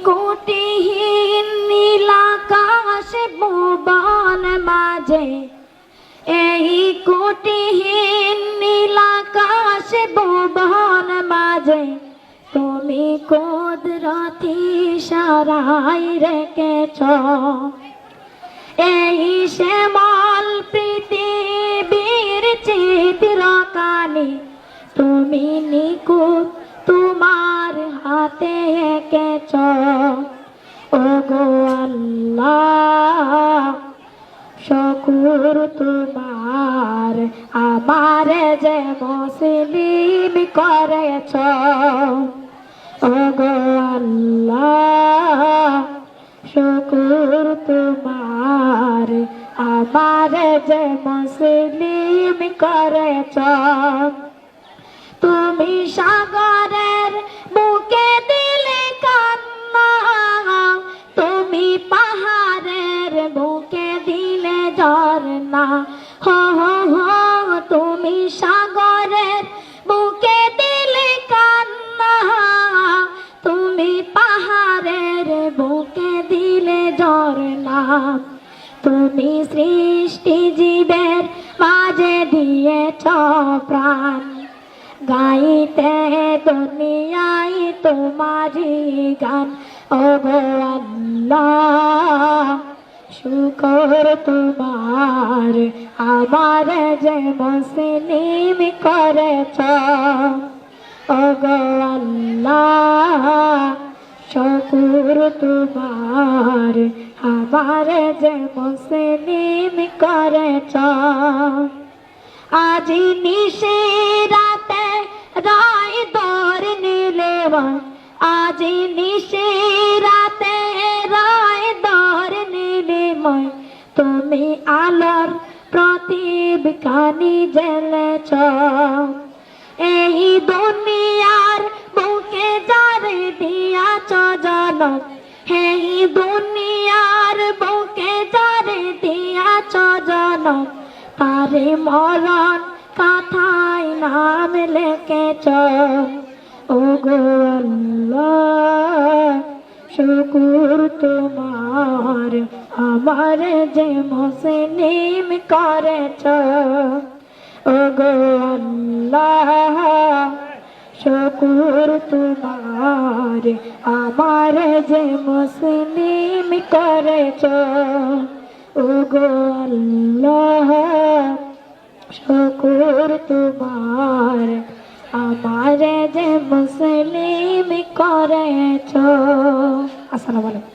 কোটিহীন নীলাকাশ ভুবন মাঝে, এই কোটিহীন নীলাকাশ ভুবন মাঝে তুমি কুদরতি ইশারায় রেখেছ এই শ্যামল পৃথিবীর চিত্রখানি তুমি নিখুঁত তোমার হাতে এঁকেছ। ওগো আল্লাহ শুকর তোমার আমার যে মুসলিম করেছ। ওগো আল্লাহ শুকর তোমার আমার যে মুসলিম করেছ। তুমি সাগরের বুকে দিলে কান্না, তুমি পাহাড়ের বুকে দিলে ঝরনা। হো হো হো তুমি সাগরের বুকে দিলে কান্না, তুমি পাহাড়ের বুকে দিলে ঝরনা। তুমি সৃষ্টি জীবের মাঝে দিয়েছ প্রাণ, গাইতে দুনিয়ায় তোমারি গান। ওগো আল্লাহ শুকর তোমার আমার যে মুসলিম করেছ। ওগো আল্লাহ শুকর তোমার আমার যে মুসলিম করেছ। আজি নিশিরাতে রায় দর নিলে, আজি নিশিরাতে রায় দর নিলে তুমি আলোর প্রদীপ খানি জ্বেলেছ। এই দুনিয়ার বুকে যারে দিয়াছ জনম, এই দুনিয়ার বুকে যারে দিয়াছ জনম, তারে মরণ কথায় নাম লেখেছ। ওগো আল্লাহ শুকর তোমার আমার যে মুসলিম করেছ। ওগো আল্লাহ শুকর তোমার আমার যে মুসলিম করেছ। ওগো আল্লাহ শুকর তোমার আমার যে মুসলিম করেছ। আসসালামু আলাইকুম।